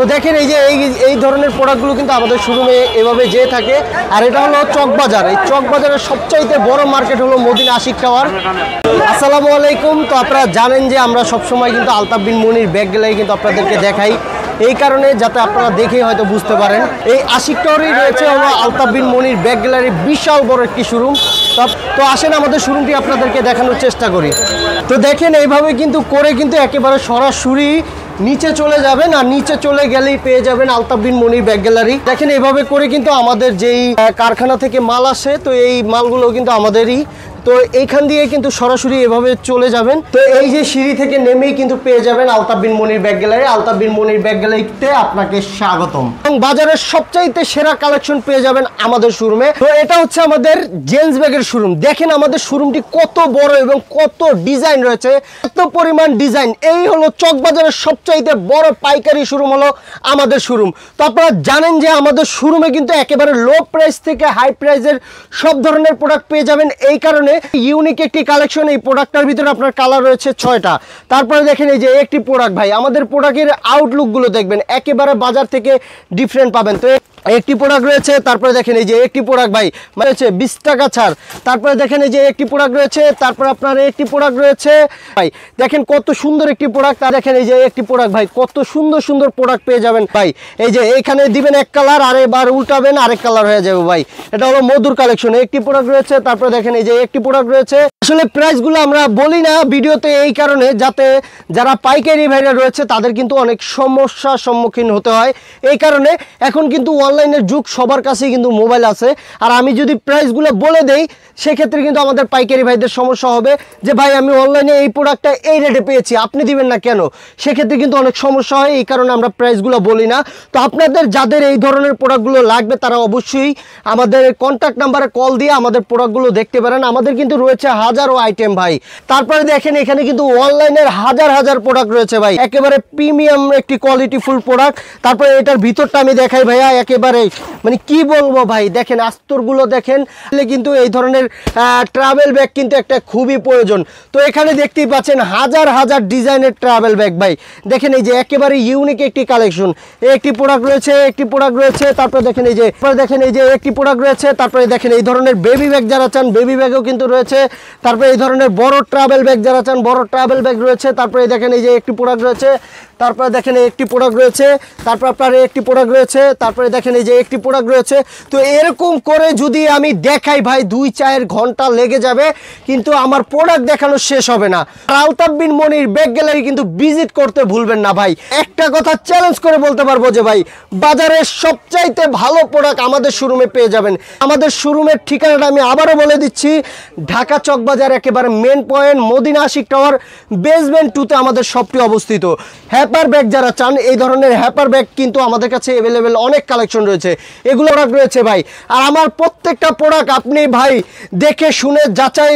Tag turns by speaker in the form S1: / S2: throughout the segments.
S1: তো দেখেন এই যে এই ধরনের প্রোডাক্টগুলো কিন্তু আমাদের শোরুমে এভাবে যেয়ে থাকে। আর এটা হলো চকবাজার, এই চকবাজারের সবচাইতে বড় মার্কেট হলো মদিনা আশিক টাওয়ার। আসসালামু আলাইকুম। তো আপনারা জানেন যে আমরা সবসময় কিন্তু আলতাফ বিন মনির ব্যাগ গ্যালারি কিন্তু আপনাদেরকে দেখাই, এই কারণে যাতে আপনারা দেখেই হয়তো বুঝতে পারেন। এই আশিক টাওয়ারেই রয়েছে হলো আলতাফ বিন মনির ব্যাগ গ্যালারির বিশাল বড় একটি শোরুম। তো আসেন আমাদের শোরুমটি আপনাদেরকে দেখানোর চেষ্টা করি। তো দেখেন এইভাবে কিন্তু করে কিন্তু একেবারে সরাসরি নিচে চলে যাবেন, আর নিচে চলে গেলেই পেয়ে যাবেন আলতাফ বিন মনির ব্যাগ গ্যালারি। দেখেন এইভাবে করে কিন্তু আমাদের যেই কারখানা থেকে মাল আসে, তো এই মালগুলো কিন্তু আমাদেরই। তো এইখান দিয়ে কিন্তু সরাসরি এভাবে চলে যাবেন। তো এই যে সিঁড়ি থেকে নেমেই কিন্তু পেয়ে যাবেন আলতাফ বিন মনির ব্যাগ গ্যালারি। আলতাফ বিন মনির ব্যাগ গ্যালারিতে আপনাকে স্বাগতম। এবং বাজারের সবচাইতে সেরা কালেকশন পেয়ে যাবেন আমাদের শোরুমে। তো এটা হচ্ছে আমাদের জেন্টস ব্যাগের শোরুম। দেখেন আমাদের শোরুমটি কত বড় এবং কত ডিজাইন রয়েছে, কত পরিমাণ ডিজাইন। এই হলো চকবাজারের সবচাইতে বড় পাইকারি শোরুম হলো আমাদের শোরুম। তো আপনারা জানেন যে আমাদের শোরুমে কিন্তু একেবারে লো প্রাইস থেকে হাই প্রাইসের সব ধরনের প্রোডাক্ট পেয়ে যাবেন। এই কারণে ইউনিক একটি কালেকশন। এই প্রোডাক্টটার ভিতরে আপনার কালার রয়েছে 6টা। তারপরে দেখেন এই যে একটি প্রোডাক্ট, ভাই আমাদের প্রোডাক্টের আউটলুকগুলো দেখবেন একেবারে বাজার থেকে ডিফারেন্ট পাবেন। তো একটি প্রোডাক্ট রয়েছে, তারপরে দেখেন এই যে একটি প্রোডাক্ট ভাই মানে হচ্ছে 20 টাকা ছাড়। তারপরে দেখেন এই যে একটি প্রোডাক্ট রয়েছে, তারপর আপনার একটি প্রোডাক্ট রয়েছে ভাই, দেখেন কত সুন্দর একটি প্রোডাক্ট। আর দেখেন এই যে একটি প্রোডাক্ট ভাই, কত সুন্দর সুন্দর প্রোডাক্ট পেয়ে যাবেন ভাই। এই যে এইখানে দিবেন এক কালার, আর এবার উল্টাবেন আরেক কালার হয়ে যাবে ভাই। এটা হলো মধুর কালেকশন। একটি প্রোডাক্ট রয়েছে, তারপরে দেখেন এই যে একটি প্রোডাক্ট রয়েছে। আসলে প্রাইসগুলো আমরা বলি না ভিডিওতে এই কারণে, যাতে যারা পাইকারি ভাইরা রয়েছে তাদের কিন্তু অনেক সমস্যার সম্মুখীন হতে হয়। এই কারণে এখন কিন্তু অনলাইনের যুগ, সবার কাছেই কিন্তু মোবাইল আছে। আর আমি যদি প্রাইসগুলো বলে দেই সেক্ষেত্রে কিন্তু আমাদের পাইকারি ভাইদের সমস্যা হবে যে ভাই আমি অনলাইনে এই প্রোডাক্টটা এই রেটে পেয়েছি, আপনি দিবেন না কেন। সেক্ষেত্রে কিন্তু অনেক সমস্যা হয়, এই কারণে আমরা প্রাইসগুলো বলি না। তো আপনাদের যাদের এই ধরনের প্রোডাক্টগুলো লাগবে তারা অবশ্যই আমাদের কন্ট্যাক্ট নাম্বারে কল দিয়ে আমাদের প্রোডাক্টগুলো দেখতে পারেন। আমাদের কিন্তু রয়েছে হাজারো আইটেম ভাই। তারপরে দেখেন এখানে কিন্তু অনলাইনের হাজার হাজার প্রোডাক্ট রয়েছে ভাই, একেবারে প্রিমিয়াম একটি কোয়ালিটিফুল প্রোডাক্ট। তারপরে এটার ভিতরটা আমি দেখাই ভাইয়া, একেবারে মানে কি বলবো ভাই, দেখেন আস্তরগুলো দেখেন। কিন্তু এই ধরনের ট্রাভেল ব্যাগ কিন্তু একটা খুবই প্রয়োজন। তো এখানে দেখতেই পাচ্ছেন হাজার হাজার ডিজাইনের ট্রাভেল ব্যাগ ভাই। দেখেন এই যে একেবারে ইউনিক একটি কালেকশন। একটি প্রোডাক্ট রয়েছে, একটি প্রোডাক্ট রয়েছে, তারপরে দেখেন এই যে একটি প্রোডাক্ট রয়েছে। তারপরে দেখেন এই ধরনের বেবি ব্যাগ যারা চান বেবি ব্যাগও কিন্তু রয়েছে। তারপরে এই ধরনের বড় ট্রাভেল ব্যাগ যারা চান বড় ট্রাভেল ব্যাগ রয়েছে। তারপরে দেখেন এই যে একটি প্রোডাক্ট রয়েছে, তারপরে দেখেন এই একটি প্রোডাক্ট রয়েছে, তারপর আপনার একটি প্রোডাক্ট রয়েছে, তারপরে দেখেন এই যে একটি প্রোডাক্ট রয়েছে। তো এরকম করে যদি আমি দেখাই ভাই 2-4 ঘন্টা লেগে যাবে, কিন্তু আমার প্রোডাক্ট দেখানো শেষ হবে না। আলতাফ বিন মনির ব্যাগ গ্যালারি কিন্তু ভিজিট করতে ভুলবেন না ভাই। একটা কথা চ্যালেঞ্জ করে বলতে পারবো যে ভাই বাজারের সবচাইতে ভালো প্রোডাক্ট আমাদের শোরুমে পেয়ে যাবেন। আমাদের শোরুমের ঠিকানাটা আমি আবারও বলে দিচ্ছি, ঢাকা চকবাজার একেবারে main point Madina Ashiq tower basement 2তে আমাদের শপটি অবস্থিত। হ্যাপার ব্যাগ যারা চান এই ধরনের হ্যাপার ব্যাগ কিন্তু আমাদের কাছে অ্যাভেলেবেল অনেক কালেকশন রয়েছে, এগুলো প্রোডাক্ট রয়েছে ভাই। আর আমার প্রত্যেকটা প্রোডাক্ট আপনি ভাই দেখে শুনে যাচাই,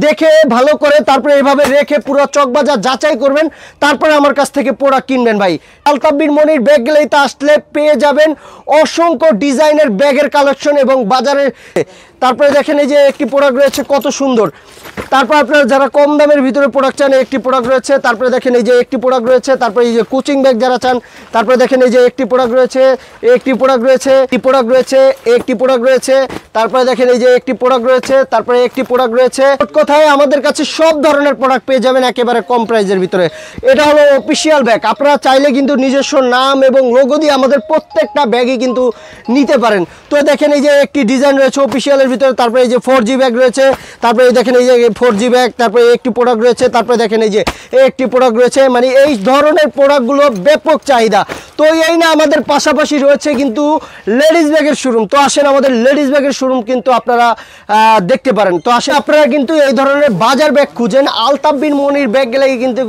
S1: দেখে ভালো করে তারপরে এইভাবে রেখে পুরো চকবাজার যাচাই করবেন, তারপরে আমার কাছ থেকে প্রোডাক্ট কিনবেন ভাই। আলতাফ বিন মনির ব্যাগ গ্যালারিতে আসলে পেয়ে যাবেন অসংখ্য ডিজাইনের ব্যাগের কালেকশন এবং বাজারে। তারপরে দেখেন এই যে একটি প্রোডাক্ট রয়েছে কত সুন্দর। তারপর আপনারা যারা কম দামের ভিতরে প্রোডাক্ট চান একটি প্রোডাক্ট রয়েছে। তারপরে দেখেন এই যে একটি প্রোডাক্ট রয়েছে। তারপরে এই যে কোচিং ব্যাগ যারা চান, তারপরে দেখেন এই যে একটি প্রোডাক্ট রয়েছে, একটি প্রোডাক্ট রয়েছে, একটি প্রোডাক্ট রয়েছে, একটি প্রোডাক্ট রয়েছে। তারপরে দেখেন এই যে একটি প্রোডাক্ট রয়েছে, তারপরে একটি প্রোডাক্ট রয়েছে। কোথায় আমাদের কাছে সব ধরনের প্রোডাক্ট পেয়ে যাবেন একেবারে কম প্রাইসের ভিতরে। এটা হলো অফিসিয়াল ব্যাগ, আপনারা চাইলে কিন্তু নিজস্ব নাম এবং লোগো দিয়ে আমাদের প্রত্যেকটা ব্যাগই কিন্তু নিতে পারেন। তো দেখেন এই যে একটি ডিজাইন রয়েছে অফিসিয়ালের ভিতরে। তারপরে এই যে 4G ব্যাগ রয়েছে, তারপরে দেখেন এই যে 4G ব্যাগ, তারপরে একটি প্রোডাক্ট রয়েছে, তারপরে দেখেন এই যে একটি প্রোডাক্ট রয়েছে। মানে এই ধরনের প্রোডাক্টগুলো ব্যাপক চাহিদা। তো এই না আমাদের পাশাপাশি রয়েছে কিন্তু লেডিস ব্যাগের শোরুম। তো আসেন আমাদের লেডিস ব্যাগের শোরুম কিন্তু আপনারা দেখতে পারেন। তো আসেন আপনারা কিন্তু এই ধরনের বাজার ব্যাগ খুঁজেন, আলতাফ বিন মনির ব্যাগ গ্যালারি কিন্তু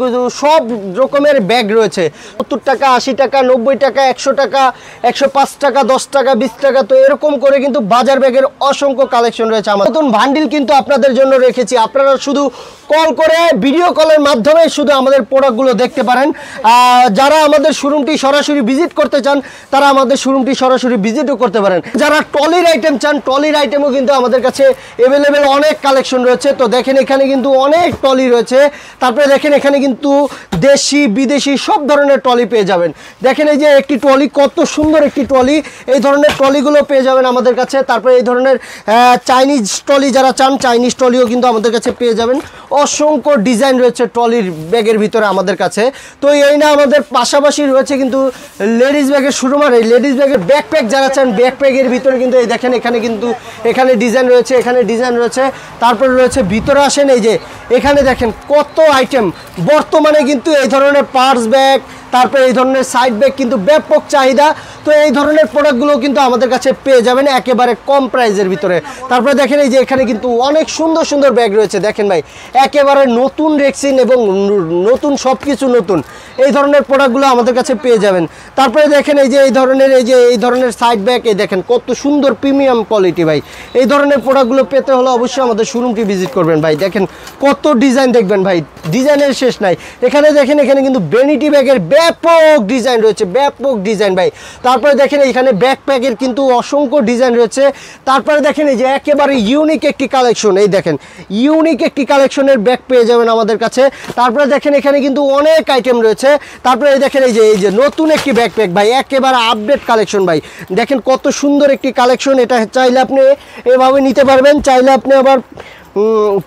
S1: সব রকমের ব্যাগ রয়েছে। 70 টাকা, 80 টাকা, 90 টাকা, 100 টাকা, 105 টাকা, 10 টাকা, 20 টাকা। তো এরকম করে কিন্তু বাজার ব্যাগের অসংখ্য কালেকশন রয়েছে। আমার নতুন বান্ডিল কিন্তু আপনাদের জন্য রেখেছি, আপনারা শুধু কল করে ভিডিও কলের মাধ্যমে শুধু আমাদের প্রোডাক্টগুলো দেখতে পারেন। যারা আমাদের শোরুমটি সরাসরি ভিজিট করতে চান তারা আমাদের শোরুমটি সরাসরি ভিজিটও করতে পারেন। যারা ট্রলির আইটেম চান ট্রলির আইটেমও কিন্তু আমাদের কাছে অ্যাভেলেবেল অনেক কালেকশন রয়েছে। তো দেখেন এখানে কিন্তু অনেক ট্রলি রয়েছে। তারপরে দেখেন এখানে কিন্তু দেশি বিদেশি সব ধরনের ট্রলি পেয়ে যাবেন। দেখেন এই যে একটি ট্রলি, কত সুন্দর একটি ট্রলি, এই ধরনের ট্রলিগুলো পেয়ে যাবেন আমাদের কাছে। তারপরে এই ধরনের চাইনিজ ট্রলি যারা চান চাইনিজ ট্রলিও কিন্তু আমাদের কাছে পেয়ে যাবেন। অসংখ্য ডিজাইন রয়েছে ট্রলির ব্যাগের ভিতরে আমাদের কাছে। তো এই না আমাদের পাশাপাশি রয়েছে কিন্তু লেডিস ব্যাগের শোরুম। আর এই লেডিস ব্যাগের ব্যাকপ্যাক যারা চান ব্যাকপ্যাকের ভিতরে কিন্তু এই দেখেন এখানে কিন্তু এখানে ডিজাইন রয়েছে, এখানে ডিজাইন রয়েছে। তারপরে রয়েছে ভিতরে আসেন এই যে এখানে দেখেন কত আইটেম। বর্তমানে কিন্তু এই ধরনের পার্স ব্যাগ তারপরে এই ধরনের সাইড ব্যাগ কিন্তু ব্যাপক চাহিদা। তো এই ধরনের প্রোডাক্টগুলো কিন্তু আমাদের কাছে পেয়ে যাবেন একেবারে কম প্রাইসের ভিতরে। তারপরে দেখেন এই যে এখানে কিন্তু অনেক সুন্দর সুন্দর ব্যাগ রয়েছে। দেখেন ভাই একেবারে নতুন রেক্সিন এবং নতুন সব কিছু নতুন, এই ধরনের প্রোডাক্টগুলো আমাদের কাছে পেয়ে যাবেন। তারপরে দেখেন এই যে এই ধরনের সাইড ব্যাগ, এই দেখেন কত সুন্দর প্রিমিয়াম কোয়ালিটি ভাই। এই ধরনের প্রোডাক্টগুলো পেতে হলে অবশ্যই আমাদের শোরুমটি ভিজিট করবেন ভাই। দেখেন কত ডিজাইন দেখবেন ভাই, ডিজাইনের শেষ নাই। এখানে দেখেন এখানে কিন্তু ভ্যানিটি ব্যাগের ব্যাপক ডিজাইন রয়েছে, ব্যাপক ডিজাইন ভাই। তারপরে দেখেন এখানে ব্যাকপ্যাকের কিন্তু অসংখ্য ডিজাইন রয়েছে। তারপরে দেখেন এই যে একেবারে ইউনিক একটি কালেকশন, এই দেখেন ইউনিক একটি কালেকশনের ব্যাগ পেয়ে যাবেন আমাদের কাছে। তারপরে দেখেন এখানে কিন্তু অনেক আইটেম রয়েছে। তারপরে দেখেন এই যে নতুন একটি ব্যাকপ্যাক ভাই, একেবারে আপডেট কালেকশন ভাই। দেখেন কত সুন্দর একটি কালেকশন। এটা চাইলে আপনি এভাবে নিতে পারবেন, চাইলে আপনি আবার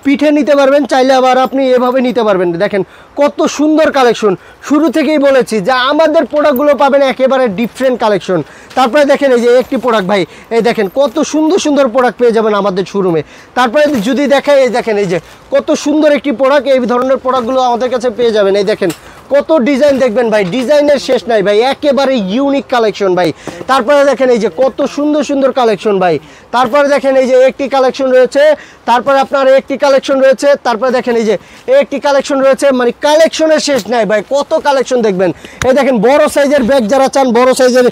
S1: পিঠে নিতে পারবেন, চাইলে আবার আপনি এভাবে নিতে পারবেন। দেখেন কত সুন্দর কালেকশন। শুরু থেকেই বলেছি যে আমাদের প্রোডাক্টগুলো পাবেন একেবারে ডিফারেন্ট কালেকশন। তারপরে দেখেন এই যে একটি প্রোডাক্ট ভাই, এই দেখেন কত সুন্দর সুন্দর প্রোডাক্ট পেয়ে যাবেন আমাদের শোরুমে। তারপরে যদি দেখাই এই দেখেন এই যে কত সুন্দর একটি প্রোডাক্ট, এই ধরনের প্রোডাক্টগুলো আমাদের কাছে পেয়ে যাবেন। এই দেখেন কত ডিজাইন দেখবেন ভাই, ডিজাইনের শেষ নাই ভাই, একেবারে ইউনিক কালেকশন ভাই। তারপরে দেখেন এই যে কত সুন্দর সুন্দর কালেকশন ভাই। তারপরে দেখেন এই যে একটি কালেকশন রয়েছে, তারপরে আপনার একটি কালেকশন রয়েছে, তারপরে দেখেন এই যে একটি কালেকশন রয়েছে, মানে কালেকশনের শেষ নাই ভাই, কত কালেকশন দেখবেন। এই দেখেন বড় সাইজের ব্যাগ যারা চান বড় সাইজের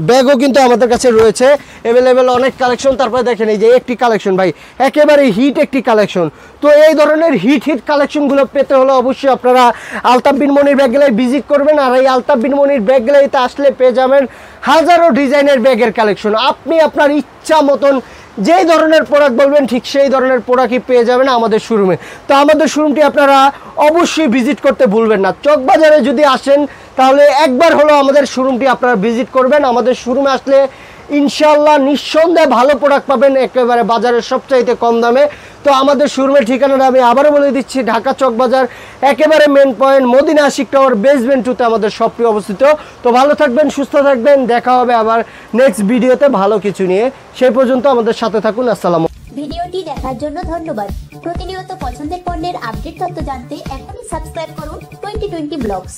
S1: ব্যাগও কিন্তু আমাদের কাছে রয়েছে অ্যাভেলেবেল অনেক কালেকশন। তারপরে দেখেন এই যে একটি কালেকশন ভাই, একেবারে হিট একটি কালেকশন। তো এই ধরনের হিট কালেকশনগুলো পেতে হলে অবশ্যই আপনারা আলতাফ বিন মনির ব্যাগগুলোয় ভিজিট করবেন। আর এই আলতাফ বিন মনির ব্যাগগুলোতে আসলে পেয়ে যাবেন হাজারো ডিজাইনের ব্যাগের কালেকশন। আপনি আপনার ইচ্ছা মতন যেই ধরনের প্রোডাক্ট বলবেন ঠিক সেই ধরনের প্রোডাক্টই পেয়ে যাবেন আমাদের শোরুমে। তো আমাদের শোরুমটি আপনারা অবশ্যই ভিজিট করতে ভুলবেন না। চকবাজারে যদি আসেন তাহলে একবার হলো আমাদের শোরুমটি আপনারা ভিজিট করবেন। আমাদের শোরুমে আসলে ইনশাআল্লাহ নিঃসন্দেহে ভালো প্রোডাক্ট পাবেন একেবারে বাজারের সবচাইতে কম দামে। তো আমাদের শোরুমের ঠিকানাটা আমি আবারও বলে দিচ্ছি, ঢাকা চকবাজার একেবারে main point Madina Ashiq tower basement 2-তে আমাদের শপটি অবস্থিত। তো ভালো থাকবেন, সুস্থ থাকবেন, দেখা হবে আবার নেক্সট ভিডিওতে ভালো কিছু নিয়ে। সেই পর্যন্ত আমাদের সাথে থাকুন। আসসালামু।
S2: ভিডিওটি দেখার জন্য ধন্যবাদ। প্রতিনিয়ত পছন্দের পণ্যের আপডেট তথ্য জানতে এখনই সাবস্ক্রাইব করুন 2020 ব্লগস।